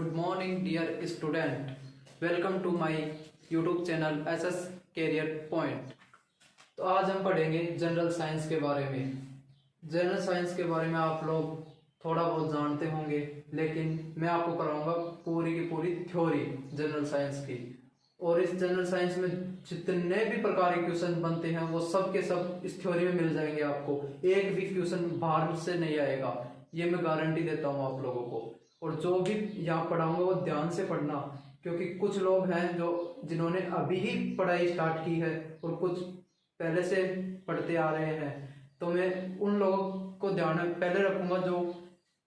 Good morning dear student, welcome to my YouTube channel SS career point. तो आज हम पढ़ेंगे जनरल साइंस के बारे में। जनरल साइंस के बारे में आप लोग थोड़ा बहुत जानते होंगे, लेकिन मैं आपको कराऊंगा पूरी की पूरी थ्योरी जनरल साइंस की। और इस जनरल साइंस में जितने भी प्रकार के क्वेश्चन बनते हैं वो सब के सब इस थ्योरी में मिल जाएंगे। आपको एक भी क्वेश्चन बाहर से नहीं आएगा, ये मैं गारंटी देता हूँ आप लोगों को। और जो भी यहाँ पढ़ाऊंगा वो ध्यान से पढ़ना, क्योंकि कुछ लोग हैं जिन्होंने अभी ही पढ़ाई स्टार्ट की है और कुछ पहले से पढ़ते आ रहे हैं। तो मैं उन लोगों को ध्यान में पहले रखूंगा जो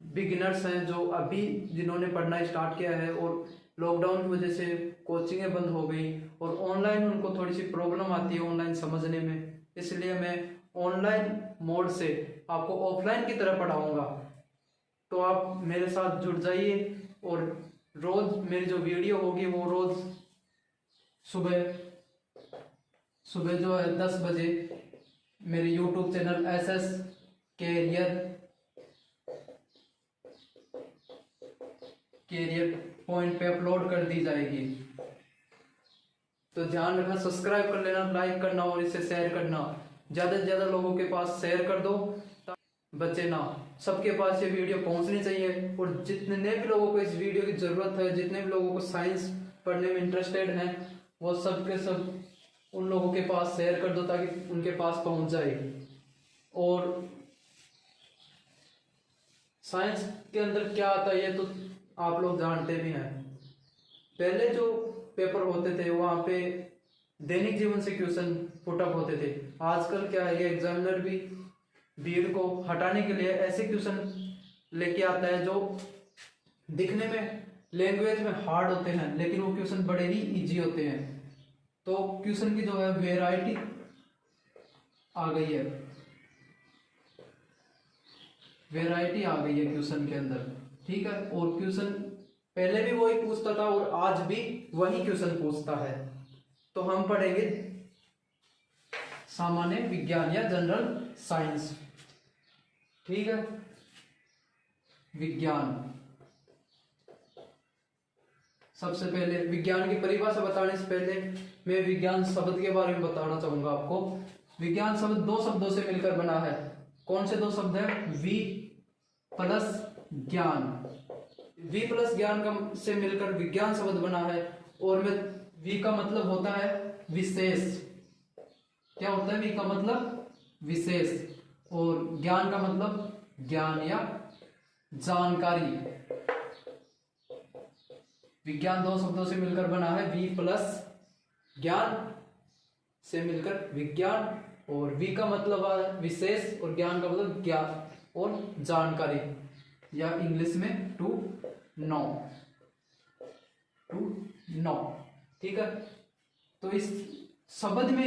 बिगिनर्स हैं, जो अभी जिन्होंने पढ़ना स्टार्ट किया है और लॉकडाउन की वजह से कोचिंगें बंद हो गई और ऑनलाइन उनको थोड़ी सी प्रॉब्लम आती है ऑनलाइन समझने में, इसलिए मैं ऑनलाइन मोड से आपको ऑफलाइन की तरह पढ़ाऊंगा। तो आप मेरे साथ जुड़ जाइए और रोज मेरी जो वीडियो होगी वो रोज सुबह जो है 10 बजे मेरे YouTube channel SS career point पे अपलोड कर दी जाएगी। तो ध्यान रखना, सब्सक्राइब कर लेना, लाइक करना और इसे शेयर करना। ज़्यादा से ज़्यादा लोगों के पास शेयर कर दो, बचे ना, सबके पास ये वीडियो पहुंचनी चाहिए। और जितने भी लोगों को इस वीडियो की ज़रूरत है, जितने भी लोगों को साइंस पढ़ने में इंटरेस्टेड हैं, वो सब के सब उन लोगों के पास शेयर कर दो ताकि उनके पास पहुंच जाए। और साइंस के अंदर क्या आता है ये तो आप लोग जानते भी हैं। पहले जो पेपर होते थे वहाँ पे दैनिक जीवन से क्वेश्चन पुटअप होते थे। आजकल क्या है, ये एग्जामिनर भी भीड़ को हटाने के लिए ऐसे क्वेश्चन लेके आता है जो दिखने में लैंग्वेज में हार्ड होते हैं, लेकिन वो क्वेश्चन बड़े ही इजी होते हैं। तो क्वेश्चन की जो है वेराइटी आ गई है, क्वेश्चन के अंदर, ठीक है। और क्वेश्चन पहले भी वही पूछता था और आज भी वही क्वेश्चन पूछता है। तो हम पढ़ेंगे सामान्य विज्ञान या जनरल साइंस, ठीक है। विज्ञान, सबसे पहले विज्ञान की परिभाषा बताने से पहले मैं विज्ञान शब्द के बारे में बताना चाहूंगा आपको। विज्ञान शब्द दो शब्दों से मिलकर बना है। कौन से दो शब्द है? वी प्लस ज्ञान। वी प्लस ज्ञान का से मिलकर विज्ञान शब्द बना है। और में वी का मतलब होता है विशेष। क्या होता है? वी का मतलब विशेष और ज्ञान का मतलब ज्ञान या जानकारी। विज्ञान दो शब्दों से मिलकर बना है, वी प्लस ज्ञान से मिलकर विज्ञान। और वी का मतलब है विशेष और ज्ञान का मतलब ज्ञान और जानकारी, या इंग्लिश में टू नो, ठीक है। तो इस शब्द में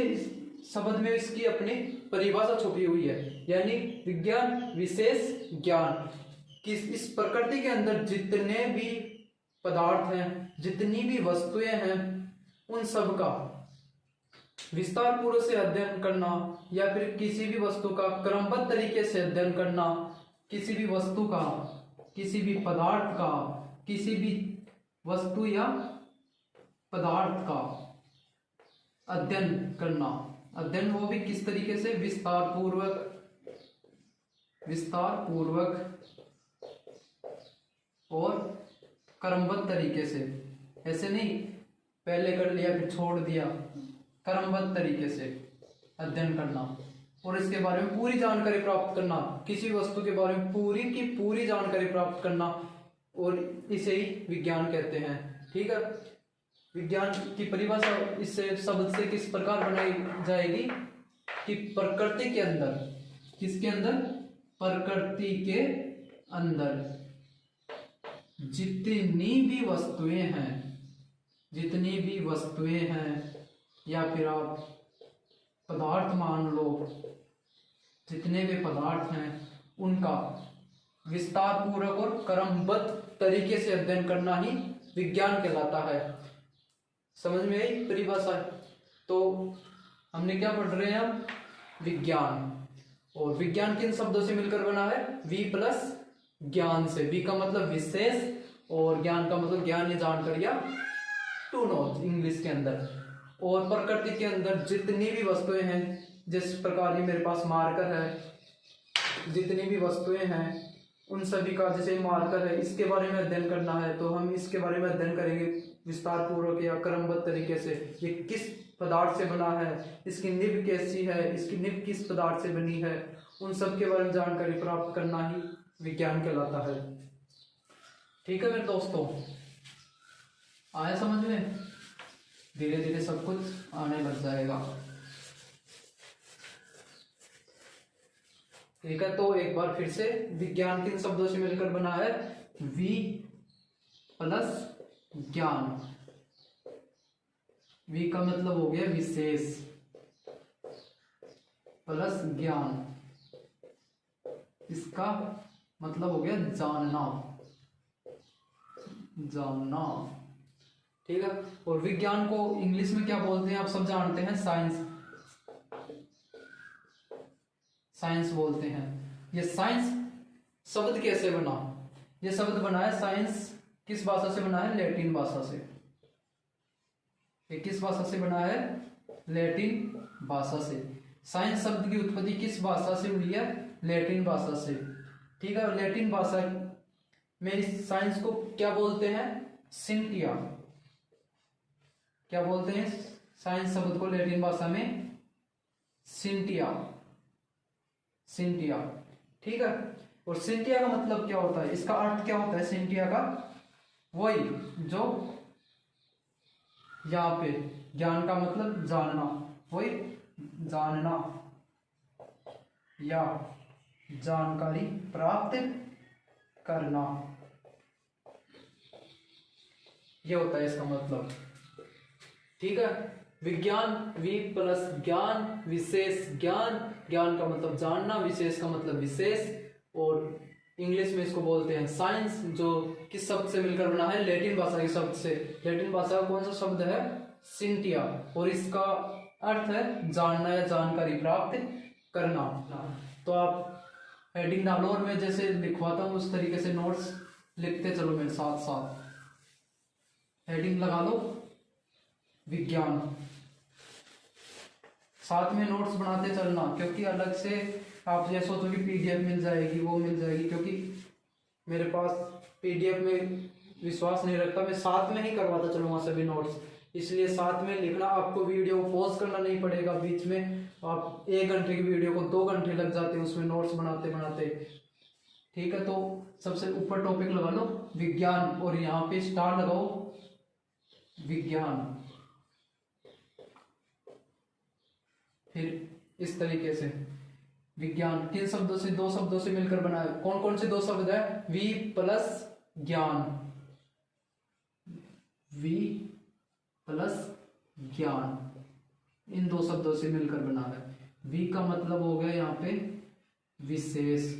इसकी अपनी परिभाषा छुपी हुई है, यानी विज्ञान विशेष ज्ञान। इस प्रकृति के अंदर जितने भी पदार्थ हैं, जितनी भी वस्तुएं हैं, उन सब का विस्तार पूर्वक से अध्ययन करना, या फिर किसी भी वस्तु का क्रमबद्ध तरीके से अध्ययन करना, किसी भी वस्तु का, किसी भी पदार्थ का, किसी भी वस्तु या पदार्थ का अध्ययन करना। अध्ययन वो भी किस तरीके से? विस्तार पूर्वक और क्रमबद्ध तरीके से। ऐसे नहीं पहले कर लिया फिर छोड़ दिया, क्रमबद्ध तरीके से अध्ययन करना और इसके बारे में पूरी जानकारी प्राप्त करना, किसी वस्तु के बारे में पूरी की पूरी जानकारी प्राप्त करना, और इसे ही विज्ञान कहते हैं, ठीक है। विज्ञान की परिभाषा इससे शब्द से किस प्रकार बनाई जाएगी कि प्रकृति के अंदर, किसके अंदर? प्रकृति के अंदर जितनी भी वस्तुएं हैं, या फिर आप पदार्थ मान लो, जितने भी पदार्थ हैं उनका विस्तार पूर्वक और क्रमबद्ध तरीके से अध्ययन करना ही विज्ञान कहलाता है। समझ में आई परिभाषा? तो हमने क्या पढ़ रहे हैं हम? विज्ञान। और विज्ञान किन शब्दों से मिलकर बना है? वी प्लस ज्ञान से। वी का मतलब विशेष और ज्ञान का मतलब ज्ञान या जानकारी या टू नॉलेज इंग्लिश के अंदर। और प्रकृति के अंदर जितनी भी वस्तुएं हैं, जिस प्रकार ये मेरे पास मार्कर है, जितनी भी वस्तुएं हैं उन सभी का, जैसे मार्कर है, इसके बारे में अध्ययन करना है तो हम इसके बारे में अध्ययन करेंगे विस्तार पूर्वक या क्रमबद्ध तरीके से। ये किस पदार्थ से बना है, इसकी निब कैसी है, इसकी निब किस पदार्थ से बनी है, उन सब के बारे में जानकारी प्राप्त करना ही विज्ञान कहलाता है। ठीक है मेरे दोस्तों, आया समझ में? धीरे धीरे सब कुछ आने लग जाएगा। ठीक है, तो एक बार फिर से, विज्ञान किन शब्दों से मिलकर बना है? वी प्लस ज्ञान। वी का मतलब हो गया विशेष, प्लस ज्ञान, इसका मतलब हो गया जानना, जानना। ठीक है, और विज्ञान को इंग्लिश में क्या बोलते हैं आप सब जानते हैं? साइंस, साइंस बोलते हैं। ये साइंस शब्द कैसे बना? ये शब्द बना है, साइंस किस भाषा से बना है? लैटिन भाषा से। ये किस भाषा से बना है? लैटिन भाषा से। साइंस शब्द की उत्पत्ति किस भाषा से हुई है? लैटिन भाषा से। ठीक है, लैटिन भाषा में इस साइंस को क्या बोलते हैं? सिंटिया। क्या बोलते हैं साइंस शब्द को लैटिन भाषा में? Cynthia, Cynthia. ठीक है, और सिंटिया का मतलब क्या होता है? इसका अर्थ क्या होता है सिंटिया का? वही जो यहाँ पे ज्ञान का मतलब जानना, वही जानना या जानकारी प्राप्त करना, ये होता है इसका मतलब। ठीक है, विज्ञान, वी प्लस ज्ञान, विशेष ज्ञान। ज्ञान का मतलब जानना, विशेष का मतलब विशेष, और इंग्लिश में इसको बोलते हैं साइंस, जो किस शब्द से मिलकर बना है? लैटिन भाषा के शब्द से। लैटिन भाषा का कौन सा शब्द है? सिंटिया, और इसका अर्थ है जानना या जानकारी प्राप्त करना। तो आप हेडिंग डालो और मैं जैसे लिखवाता हूँ उस तरीके से नोट्स लिखते चलो मेरे साथ साथ। हेडिंग लगा लो विज्ञान, साथ में नोट्स बनाते चलना, क्योंकि अलग से आप ये सोचो कि पीडीएफ मिल जाएगी, वो मिल जाएगी, क्योंकि मेरे पास पीडीएफ में विश्वास नहीं रखता, मैं साथ में ही करवाता चलूंगा सभी नोट्स, इसलिए साथ में लिखना। आपको वीडियो को पॉज करना नहीं पड़ेगा बीच में, आप 1 घंटे की वीडियो को 2 घंटे लग जाते हैं उसमें नोट्स बनाते बनाते। ठीक है, तो सबसे ऊपर टॉपिक लगा लो विज्ञान, और यहाँ पे स्टार लगाओ विज्ञान। फिर इस तरीके से विज्ञान किन शब्दों से? 2 शब्दों से मिलकर बना है। कौन कौन से 2 शब्द है? वी प्लस ज्ञान, वी प्लस ज्ञान, इन 2 शब्दों से मिलकर बना है। वी का मतलब हो गया यहाँ पे विशेष,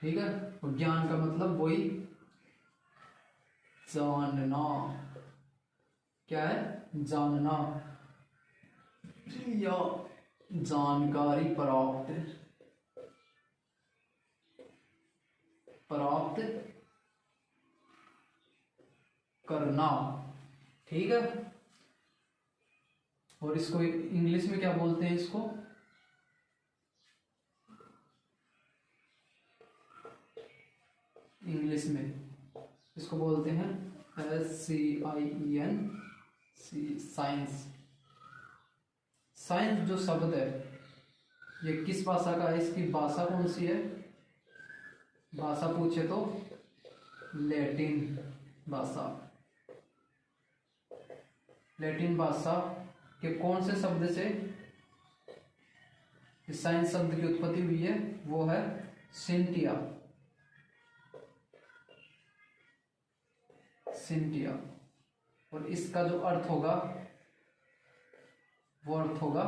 ठीक है, और ज्ञान का मतलब वही जानना। क्या है? जानना या जानकारी प्राप्त, प्राप्त करना। ठीक है, और इसको इंग्लिश में क्या बोलते हैं? इसको इंग्लिश में इसको बोलते हैं SCIENC, साइंस। साइंस जो शब्द है ये किस भाषा का है? इसकी भाषा कौन सी है? भाषा पूछे तो लैटिन भाषा। लैटिन भाषा के कौन से शब्द से इस साइंस शब्द की उत्पत्ति हुई है? वो है सिंटिया, सिंटिया। और इसका जो अर्थ होगा वो अर्थ होगा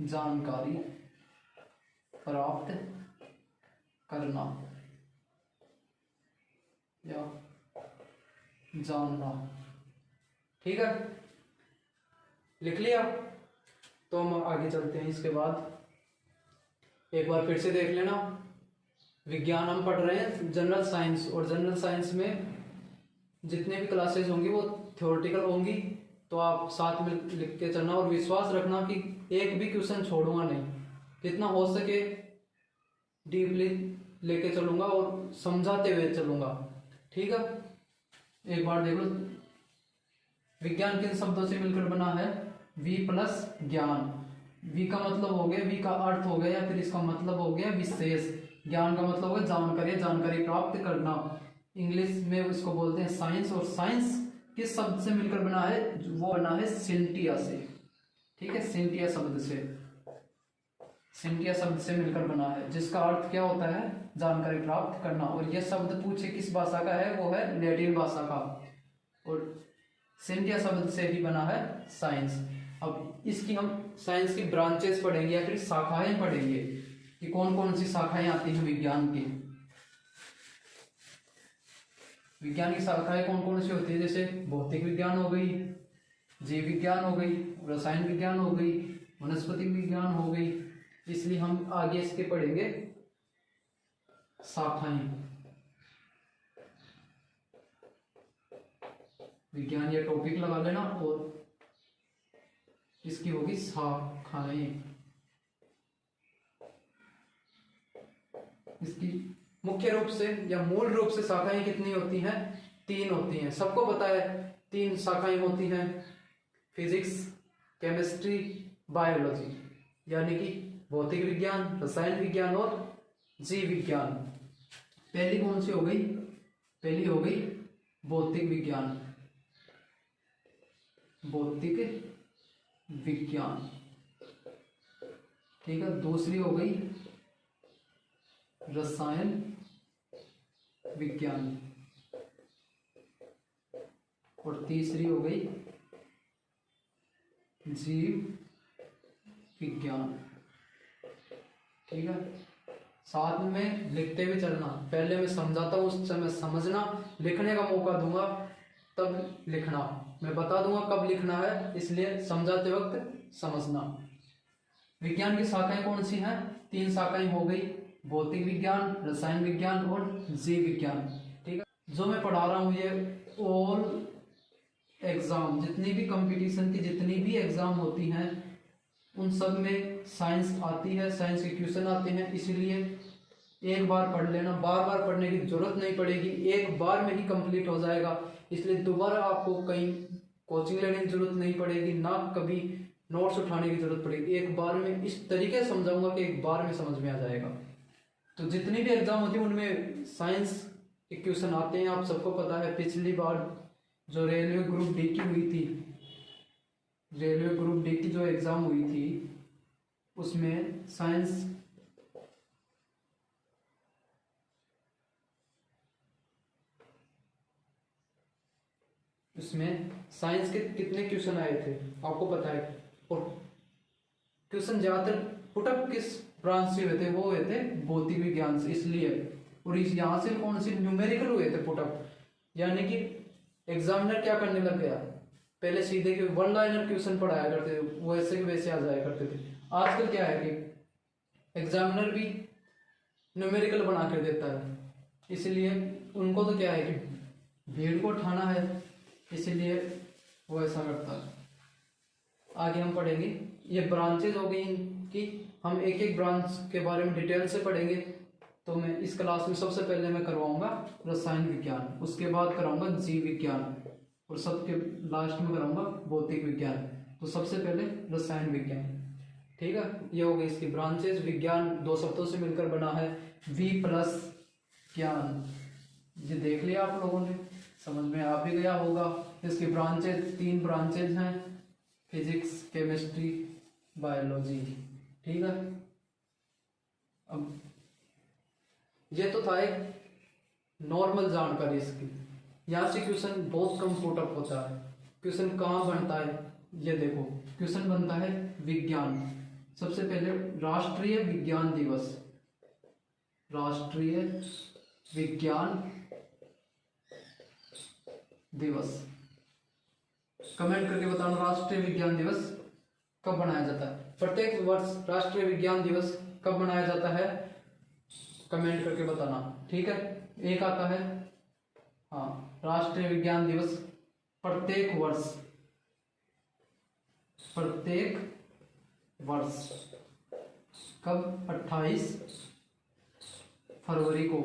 जानकारी प्राप्त करना या जानना। ठीक है, लिख लिया? तो हम आगे चलते हैं। इसके बाद एक बार फिर से देख लेना विज्ञान हम पढ़ रहे हैं जनरल साइंस, और जनरल साइंस में जितने भी क्लासेस होंगी वो थ्योरेटिकल होंगी, तो आप साथ में लिख के चलना और विश्वास रखना कि एक भी क्वेश्चन छोड़ूंगा नहीं, जितना हो सके डीपली लेके चलूंगा और समझाते हुए चलूंगा। ठीक है, एक बार देख लो, विज्ञान किन शब्दों से मिलकर बना है? वी प्लस ज्ञान। वी का मतलब हो गया, वी का अर्थ हो गया, या फिर इसका मतलब हो गया विशेष। ज्ञान का मतलब हो गया जानकारी, जानकारी प्राप्त करना। इंग्लिश में इसको बोलते हैं साइंस, और साइंस किस शब्द से मिलकर बना है? वो बना है सिंटिया से। ठीक है, सिंटिया शब्द से, सिंटिया शब्द से मिलकर बना है, जिसका अर्थ क्या होता है? जानकारी प्राप्त करना। और यह शब्द पूछे किस भाषा का है? वो है लैटिन भाषा का, और सिंटिया शब्द से ही बना है साइंस। अब इसकी हम साइंस की ब्रांचेस पढ़ेंगे या फिर शाखाएं पढ़ेंगे कि कौन कौन सी शाखाएं आती हैं विज्ञान की। विज्ञान की शाखाएं कौन कौन सी होती है? जैसे भौतिक विज्ञान हो गई, जीव विज्ञान हो गई, रसायन विज्ञान हो गई, वनस्पति विज्ञान हो गई। इसलिए हम आगे इसके पढ़ेंगे शाखाएं। विज्ञान या टॉपिक लगा लेना, और इसकी होगी शाखाएं। इसकी मुख्य रूप से या मूल रूप से शाखाएं कितनी होती हैं? 3 होती हैं। सबको पता है 3 शाखाएं होती हैं, फिजिक्स, केमिस्ट्री, बायोलॉजी, यानी कि भौतिक विज्ञान, रसायन विज्ञान और जीव विज्ञान। पहली कौन सी हो गई? पहली हो गई भौतिक विज्ञान, भौतिक विज्ञान। ठीक है, दूसरी हो गई रसायन विज्ञान, और तीसरी हो गई जीव विज्ञान। ठीक है, साथ में लिखते हुए चलना। पहले मैं समझाता हूँ, उस समय समझना, लिखने का मौका दूंगा तब लिखना। मैं बता दूंगा कब लिखना है, इसलिए समझाते वक्त समझना। विज्ञान की शाखाएं कौन सी हैं? 3 शाखाएं हो गई, भौतिक विज्ञान, रसायन विज्ञान और जीव विज्ञान। ठीक है, जो मैं पढ़ा रहा हूँ ये ऑल एग्जाम, जितनी भी कंपटीशन की जितनी भी एग्जाम होती हैं उन सब में साइंस आती है, साइंस के क्वेश्चन आते हैं। इसीलिए एक बार पढ़ लेना, बार बार पढ़ने की जरूरत नहीं पड़ेगी, एक बार में ही कंप्लीट हो जाएगा। इसलिए दोबारा आपको कहीं कोचिंग लेने की जरूरत नहीं पड़ेगी, ना कभी नोट्स उठाने की जरूरत पड़ेगी। एक बार में इस तरीके से समझाऊंगा कि एक बार में समझ में आ जाएगा। तो जितनी भी एग्जाम होती है उनमें साइंस के क्वेश्चन आते हैं, आप सबको पता है। पिछली बार जो रेलवे ग्रुप डी की हुई थी, रेलवे ग्रुप डी की जो एग्जाम हुई थी उसमें साइंस के कितने क्वेश्चन आए थे आपको पता है। और क्वेश्चन ज्यादातर पुटअप किस ब्रांच से हुए थे? वो हुए थे भौतिक विज्ञान से, इसलिए। और इस यहाँ से कौन से न्यूमेरिकल हुए थे पुटअप, यानी कि एग्जामिनर क्या करने लग गया, पहले सीधे के 1 लाइनर क्वेश्चन पढ़ाया करते थे, वैसे के वैसे आ जाया करते थे। आजकल क्या है कि एग्जामिनर भी न्यूमेरिकल बना कर देता है, इसलिए उनको तो क्या है कि भीड़ को उठाना है, इसलिए वो ऐसा करता है। आगे हम पढ़ेंगे, ये ब्रांचेज हो गई कि हम एक एक ब्रांच के बारे में डिटेल से पढ़ेंगे। तो मैं इस क्लास में सबसे पहले मैं करवाऊंगा रसायन विज्ञान, उसके बाद कराऊंगा जीव विज्ञान, और सबके लास्ट में कराऊंगा भौतिक विज्ञान। तो सबसे पहले रसायन विज्ञान। ठीक है, ये हो गई इसकी ब्रांचेज। विज्ञान 2 शब्दों से मिलकर बना है, वी प्लस ज्ञान। ये देख लिया आप लोगों ने, समझ में आ भी गया होगा। इसकी ब्रांचेज 3 ब्रांचेज हैं, फिजिक्स, केमिस्ट्री, बायोलॉजी। ठीक है, अब ये तो था एक नॉर्मल जानकारी इसकी। यहाँ से क्वेश्चन बहुत कम पुटअप होता है। क्वेश्चन कहाँ बनता है ये देखो, क्वेश्चन बनता है विज्ञान। सबसे पहले राष्ट्रीय विज्ञान दिवस, राष्ट्रीय विज्ञान दिवस। कमेंट करके बताना राष्ट्रीय विज्ञान दिवस कब मनाया जाता है। प्रत्येक वर्ष राष्ट्रीय विज्ञान दिवस कब मनाया जाता है? कमेंट करके बताना, ठीक है। एक आता है, हाँ, राष्ट्रीय विज्ञान दिवस प्रत्येक वर्ष कब? 28 फरवरी को।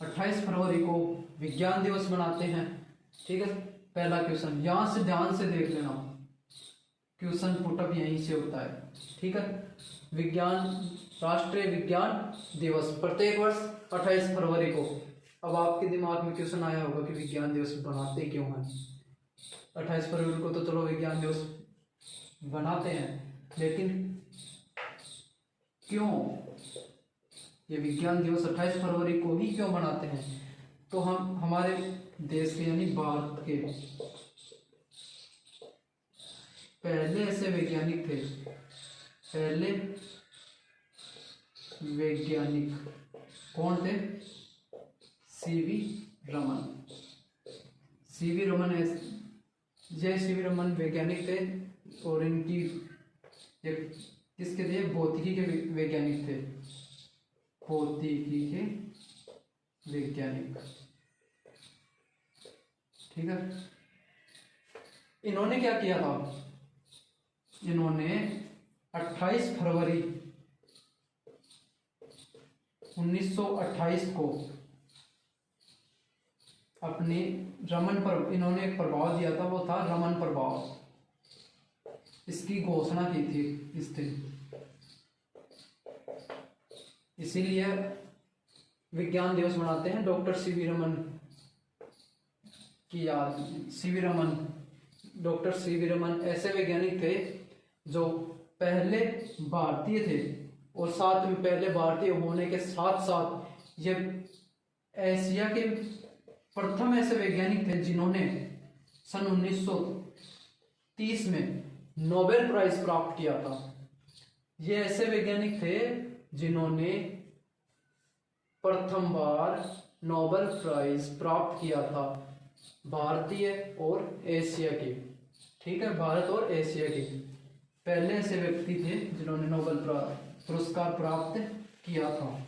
28 फरवरी को विज्ञान दिवस मनाते हैं, ठीक है। पहला क्वेश्चन यहां से ध्यान से देख लेना, क्वेश्चन पुटअप यहीं से होता है, ठीक है। राष्ट्रीय विज्ञान दिवस प्रत्येक वर्ष 28 फरवरी को। अब आपके दिमाग में क्वेश्चन आया होगा कि विज्ञान दिवस बनाते क्यों हैं? 28 फरवरी को तो चलो विज्ञान दिवस बनाते हैं, लेकिन क्यों ये विज्ञान दिवस 28 फरवरी को ही क्यों मनाते हैं? तो हम हमारे देश के यानी भारत के पहले ऐसे वैज्ञानिक थे, पहले वैज्ञानिक कौन थे? सीवी रमन। सीवी रमन जय सीवी रमन वैज्ञानिक थे, और इनकी ये किसके थे? भौतिकी के वैज्ञानिक थे, भौतिकी के वैज्ञानिक, ठीक है। इन्होंने क्या किया था? इन्होंने 28 फरवरी 1928 को अपने रमन पर इन्होंने एक प्रभाव दिया था, वो था रमन प्रभाव। इसकी घोषणा की थी इस दिन, इसीलिए विज्ञान दिवस मनाते हैं। डॉक्टर सीवी रमन की याद। डॉक्टर सीवी रमन ऐसे वैज्ञानिक थे जो पहले भारतीय थे, और साथ में पहले भारतीय होने के साथ साथ ये एशिया के प्रथम ऐसे वैज्ञानिक थे जिन्होंने सन 1930 में नोबेल प्राइज प्राप्त किया था। ये ऐसे वैज्ञानिक थे जिन्होंने प्रथम बार नोबेल प्राइज प्राप्त किया था, भारतीय और एशिया के, ठीक है। भारत और एशिया के पहले ऐसे व्यक्ति थे जिन्होंने नोबेल पुरस्कार प्राप्त किया था।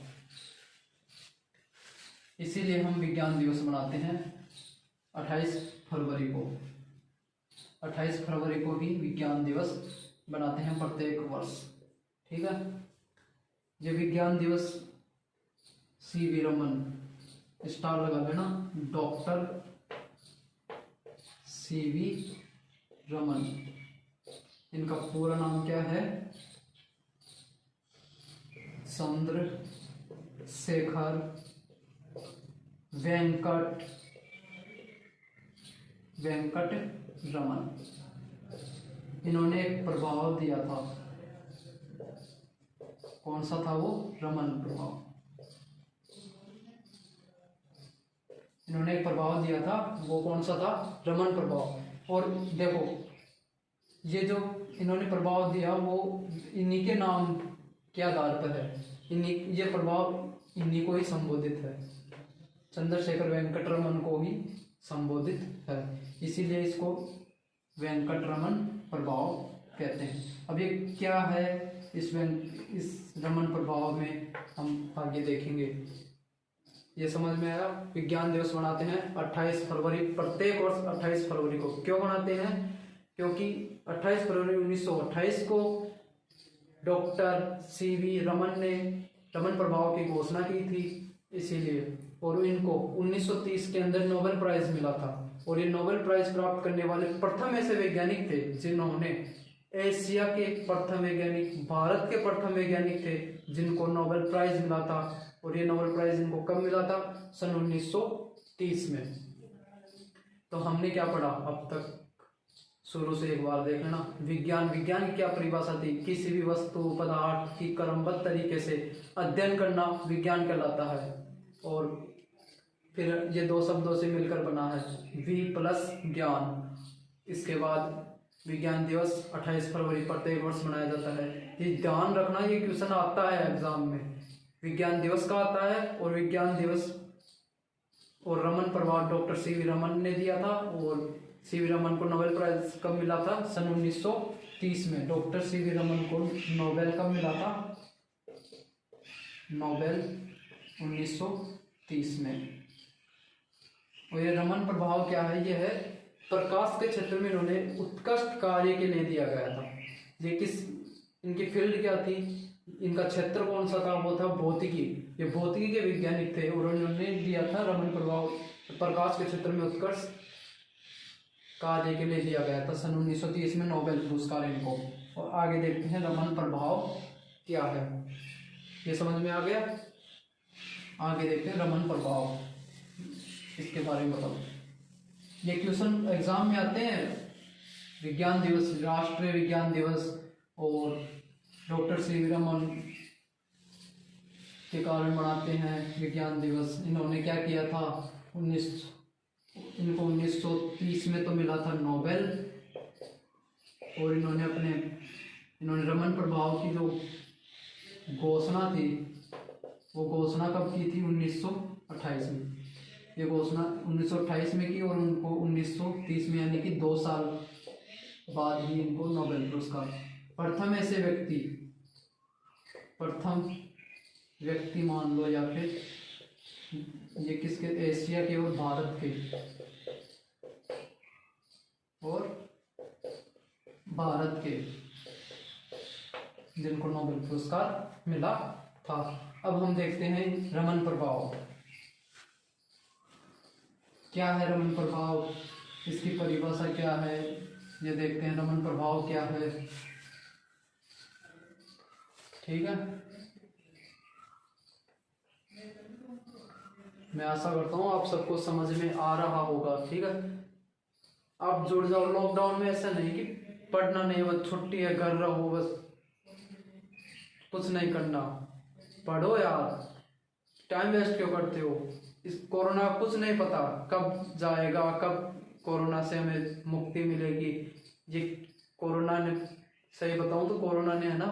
इसीलिए हम विज्ञान दिवस मनाते हैं 28 फरवरी को। 28 फरवरी को ही विज्ञान दिवस बनाते हैं प्रत्येक वर्ष, ठीक है। ये विज्ञान दिवस सीवी रमन, स्टार लगा लेना, डॉक्टर सीवी रमन। इनका पूरा नाम क्या है? चंद्रशेखर वेंकट रमन। इन्होंने एक प्रभाव दिया था, कौन सा था वो? रमन प्रभाव। इन्होंने एक प्रभाव दिया था, वो कौन सा था? रमन प्रभाव। और देखो, ये जो इन्होंने प्रभाव दिया वो इन्हीं के नाम के आधार पर है, ये प्रभाव इन्हीं को ही संबोधित है, चंद्रशेखर वेंकट रमन को ही संबोधित है, इसीलिए इसको वेंकट रमन प्रभाव कहते हैं। अब ये क्या है इस रमन प्रभाव में हम आगे देखेंगे। ये समझ में आया? विज्ञान दिवस मनाते हैं 28 फरवरी, प्रत्येक वर्ष 28 फरवरी को। क्यों मनाते हैं? क्योंकि 28 फरवरी 1928 को डॉक्टर सीवी रमन ने रमन प्रभाव की घोषणा की थी, इसीलिए। और इनको 1930 के अंदर नोबेल प्राइज मिला था, और ये नोबेल प्राइज प्राप्त करने वाले प्रथम ऐसे वैज्ञानिक थे जिन्होंने एशिया के प्रथम वैज्ञानिक, भारत के प्रथम वैज्ञानिक थे जिनको नोबेल प्राइज मिला था। और ये नोबेल प्राइज इनको कब मिला था? सन 1930 में। तो हमने क्या पढ़ा अब तक? शुरू से एक बार देख लेना। विज्ञान की क्या परिभाषा थी? किसी भी वस्तु पदार्थ की क्रमबद्ध तरीके से अध्ययन करना विज्ञान कहलाता है। और फिर ये दो शब्दों से मिलकर बना है, वी प्लस ज्ञान। इसके बाद विज्ञान दिवस 28 फरवरी प्रत्येक वर्ष मनाया जाता है। ये ध्यान रखना, ये क्वेश्चन आता है एग्जाम में, विज्ञान दिवस का आता है। और विज्ञान दिवस और रमन प्रभाव डॉक्टर सीवी रमन ने दिया था, और सीवी रमन को नोबेल प्राइज कब मिला था? सन 1930 में। डॉक्टर सीवी रमन को नोबेल कब मिला था? नोबेल 1930 में। और ये रमन प्रभाव क्या है? ये है प्रकाश के क्षेत्र में इन्होंने उत्कृष्ट कार्य के लिए दिया गया था। ये किस, इनकी फील्ड क्या थी, इनका क्षेत्र कौन सा था? वो था भौतिकी। ये भौतिकी के वैज्ञानिक थे और उन्होंने दिया था रमन प्रभाव, प्रकाश के क्षेत्र में उत्कृष्ट कार्य के लिए दिया गया था सन 1930 में नोबेल पुरस्कार इनको। और आगे देखते हैं रमन प्रभाव क्या है, ये समझ में आ गया। आगे देखते हैं रमन प्रभाव, इसके बारे में बताओ। ये क्वेश्चन एग्जाम में आते हैं, विज्ञान दिवस, राष्ट्रीय विज्ञान दिवस और डॉक्टर सी रमन के कारण मनाते हैं विज्ञान दिवस। इन्होंने क्या किया था? इनको 1930 में तो मिला था नोबेल। और इन्होंने रमन प्रभाव की जो घोषणा थी, वो घोषणा कब की थी? 1928 में। ये घोषणा 1928 में की और उनको 1930 में, यानी कि 2 साल बाद ही इनको नोबेल पुरस्कार। प्रथम व्यक्ति मान लो, या फिर ये किसके? एशिया के और भारत के, जिनको नोबेल पुरस्कार मिला था। अब हम देखते हैं रमन प्रभाव क्या है। रमन प्रभाव, इसकी परिभाषा क्या है, ये देखते हैं। रमन प्रभाव क्या है, ठीक है। मैं आशा करता हूँ आप सबको समझ में आ रहा होगा, ठीक है। आप जुड़ जाओ। लॉकडाउन में ऐसा नहीं कि पढ़ना नहीं, बस छुट्टी है, घर रहो, बस कुछ नहीं करना। पढ़ो यार, टाइम वेस्ट क्यों करते हो? इस कोरोना कुछ नहीं पता कब जाएगा, कब कोरोना से हमें मुक्ति मिलेगी। ये कोरोना ने, सही बताऊं तो कोरोना ने है ना,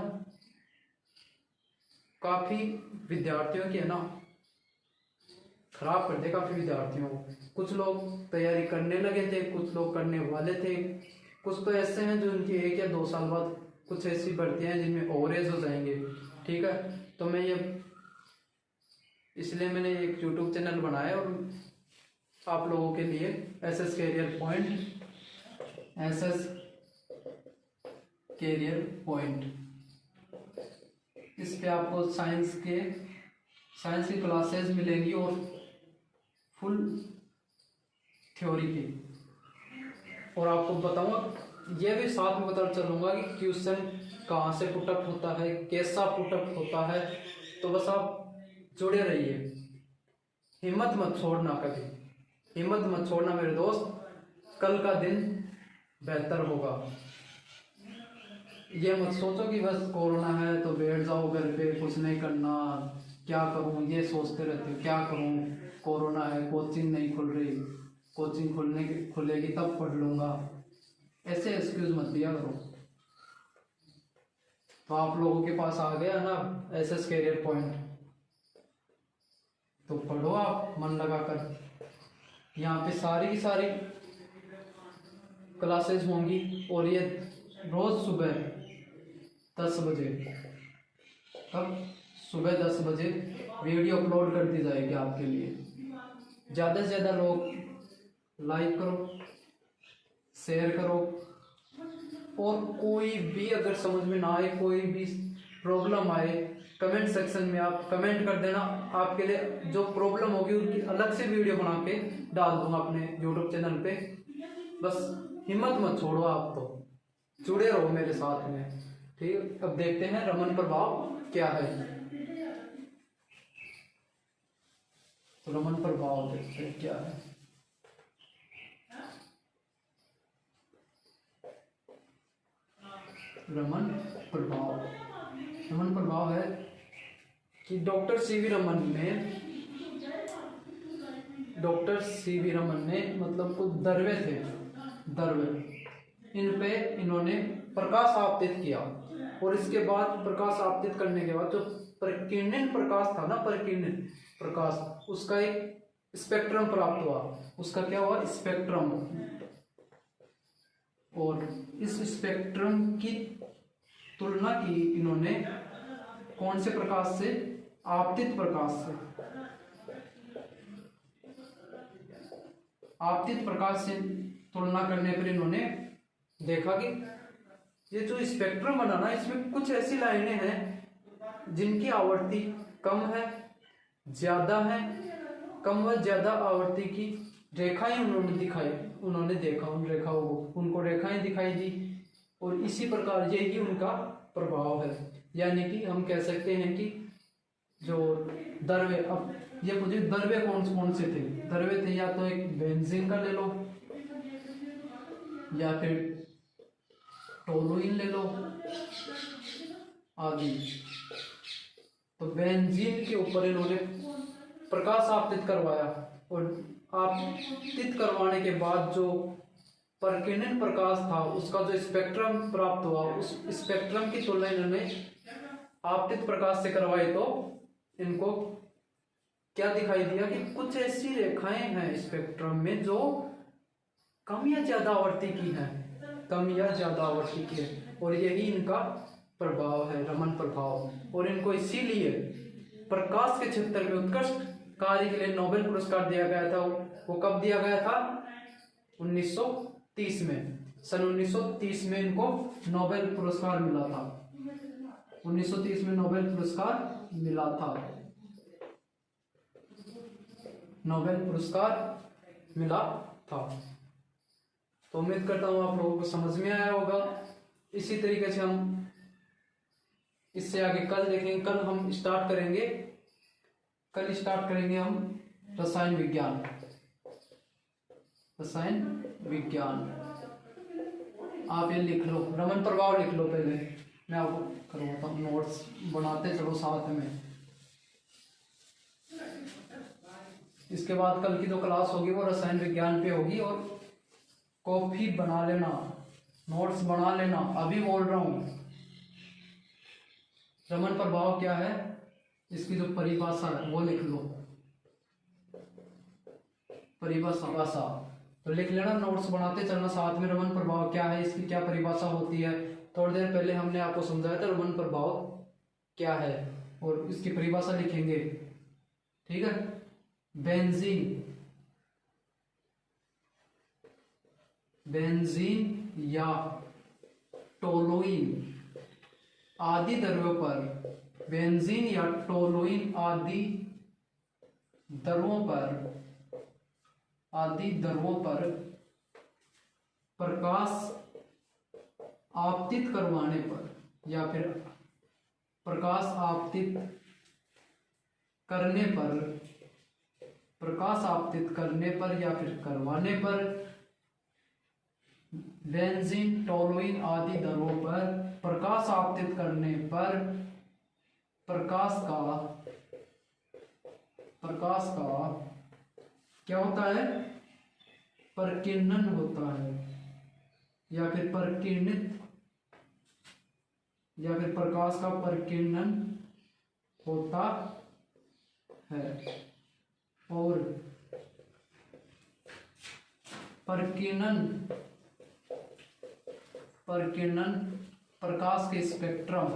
काफी विद्यार्थियों की है ना खराब कर दिया, काफी विद्यार्थियों। कुछ लोग तैयारी करने लगे थे, कुछ लोग करने वाले थे, कुछ तो ऐसे हैं जो उनकी 1 या 2 साल बाद कुछ ऐसी भर्तियां हैं जिनमें ओवरेज हो जाएंगे, ठीक है। तो मैं इसलिए मैंने एक यूट्यूब चैनल बनाया और आप लोगों के लिए एसएस कैरियर पॉइंट, इस पे आपको साइंस की क्लासेस मिलेंगी और फुल थ्योरी की। और आपको बताऊंगा, ये भी साथ में बता चलूंगा कि क्वेश्चन कहाँ से पुटअप होता है, कैसा पुटअप होता है। तो बस आप जुड़े रहिए, हिम्मत मत छोड़ना, कभी हिम्मत मत छोड़ना मेरे दोस्त। कल का दिन बेहतर होगा। ये मत सोचो कि बस कोरोना है तो बैठ जाओ घर पे, कुछ नहीं करना, क्या करूं, ये सोचते रहते हो। क्या करूं, कोरोना है, कोचिंग नहीं खुल रही, कोचिंग खुलेगी तब पढ़ लूंगा, ऐसे एक्सक्यूज मत दिया करो। तो आप लोगों के पास आ गया ना एसएस कैरियर पॉइंट, तो पढ़ो आप मन लगाकर। यहाँ पे सारी की सारी क्लासेस होंगी और ये रोज सुबह 10 बजे, कब? सुबह 10 बजे वीडियो अपलोड कर दी जाएगी आपके लिए। ज़्यादा से ज़्यादा लोग लाइक करो, शेयर करो। और कोई भी अगर समझ में ना आए, कोई भी प्रॉब्लम आए, कमेंट सेक्शन में आप कमेंट कर देना। आपके लिए जो प्रॉब्लम होगी उनकी अलग से वीडियो बना के डाल दूंगा अपने यूट्यूब चैनल पे। बस हिम्मत मत छोड़ो, आप तो जुड़े रहो मेरे साथ में, ठीक। अब देखते हैं रमन प्रभाव क्या है। तो रमन प्रभाव देखते हैं क्या है। रमन प्रभाव है कि डॉक्टर सीवी रमन ने मतलब कुछ दर्वे थे, इन पे इन्होंने प्रकाश आपतित किया। और इसके बाद प्रकाश आपतित करने के बाद जो प्रकीर्णन प्रकाश था ना, प्रकीर्णन प्रकाश, उसका एक स्पेक्ट्रम प्राप्त हुआ। उसका क्या हुआ? स्पेक्ट्रम। और इस स्पेक्ट्रम की तुलना की इन्होंने कौन से प्रकाश से? आपतित प्रकाश से, आपतित प्रकाश से तुलना करने पर इन्होंने देखा कि ये जो स्पेक्ट्रम बना ना, इसमें कुछ ऐसी लाइनें हैं जिनकी आवृत्ति कम है, ज्यादा है, कम व ज्यादा आवृत्ति की रेखाएं उन्होंने देखा, उन रेखाओं को, उनको रेखाएं दिखाई दी, और इसी प्रकार यही उनका प्रभाव है। यानी कि हम कह सकते हैं कि जो द्रव्य, अब ये मुझे द्रव्य कौन कौन से थे, द्रव्य थे या तो एक बेंजीन का ले लो, या फिर टोलुइन ले लो आदि। तो बेंजीन के ऊपर इन्होंने प्रकाश आपतित करवाया, और आपतित करवाने के बाद जो परकिर्णन प्रकाश था उसका जो स्पेक्ट्रम प्राप्त हुआ, उस स्पेक्ट्रम की तुलना इन्होंने आपतित प्रकाश से करवाई, तो इनको क्या दिखाई दिया कि कुछ ऐसी रेखाएं हैं स्पेक्ट्रम में जो कम या ज्यादा आवृत्ति की है, कम या ज्यादा आवृत्ति की है, और यही इनका प्रभाव है, रमन प्रभाव। और इनको इसीलिए प्रकाश के क्षेत्र में उत्कृष्ट कार्य के लिए नोबेल पुरस्कार दिया गया था। वो कब दिया गया था? 1930 में, सन 1930 में इनको नोबेल पुरस्कार मिला था। 1930 में नोबेल पुरस्कार मिला था, नोबेल पुरस्कार मिला था। तो उम्मीद करता हूँ आप लोगों को समझ में आया होगा। इसी तरीके से हम इससे आगे कल देखेंगे। कल हम स्टार्ट करेंगे, कल स्टार्ट करेंगे हम रसायन विज्ञान, रसायन विज्ञान। आप ये लिख लो, रमन प्रभाव लिख लो पहले, मैं आपको करवाता हूँ, नोट्स बनाते चलो साथ में। इसके बाद कल की जो क्लास होगी वो रसायन विज्ञान पे होगी, और कॉपी बना लेना, नोट्स बना लेना, अभी बोल रहा हूँ। रमन प्रभाव क्या है, इसकी जो परिभाषा है वो लिख लो, परिभाषा तो लिख लेना, नोट्स बनाते चलना साथ में। रमन प्रभाव क्या है, इसकी क्या परिभाषा होती है, थोड़ी देर पहले हमने आपको समझाया था रमन प्रभाव क्या है, और इसकी परिभाषा लिखेंगे, ठीक है। बेंजीन, बेंजीन या टोलुइन आदि द्रव्यों पर, बेंजीन या टोलुइन आदि द्रवों पर प्रकाश आपतित करवाने पर, या फिर प्रकाश आपतित करने पर, प्रकाश आपतित करने पर या फिर करवाने पर, बेंजीन टोलुइन आदि द्रवों पर प्रकाश आपतित करने पर प्रकाश का क्या होता है, परकिर्णन होता है, या फिर परकिर्णित, या फिर प्रकाश का परकिर्णन होता है। और परकिर्णन प्रकाश के स्पेक्ट्रम,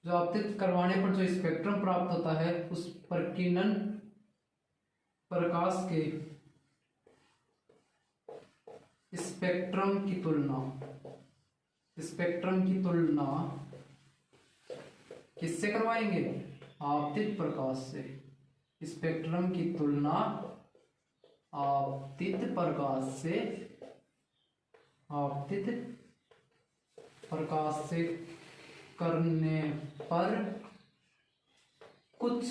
जो आपतित करवाने पर जो स्पेक्ट्रम प्राप्त होता है, उस परकिर्णन प्रकाश के स्पेक्ट्रम की तुलना किससे करवाएंगे? आपतित प्रकाश से। स्पेक्ट्रम की तुलना आपतित प्रकाश से करने पर कुछ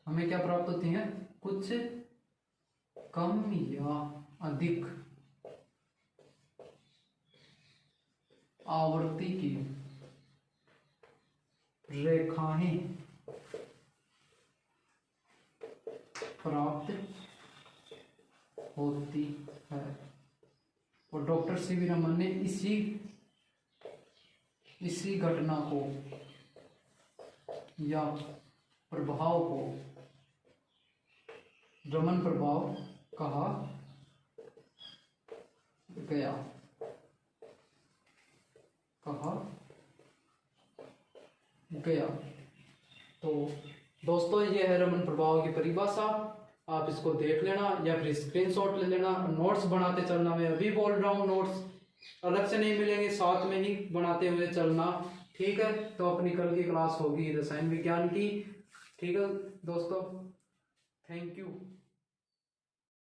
हमें क्या प्राप्त होती है? कुछ कम या अधिक आवृत्ति की रेखाएं प्राप्त होती है। और डॉक्टर सीवी रमन ने इसी घटना को या प्रभाव को रमन प्रभाव कहा गया। तो दोस्तों ये है रमन प्रभाव की परिभाषा, आप इसको देख लेना या फिर स्क्रीनशॉट ले लेना, नोट्स बनाते चलना। मैं अभी बोल रहा हूँ, नोट्स अलग से नहीं मिलेंगे, साथ में ही बनाते हुए चलना, ठीक है। तो अपनी कल की क्लास होगी रसायन विज्ञान की, ठीक है दोस्तों, थैंक यू।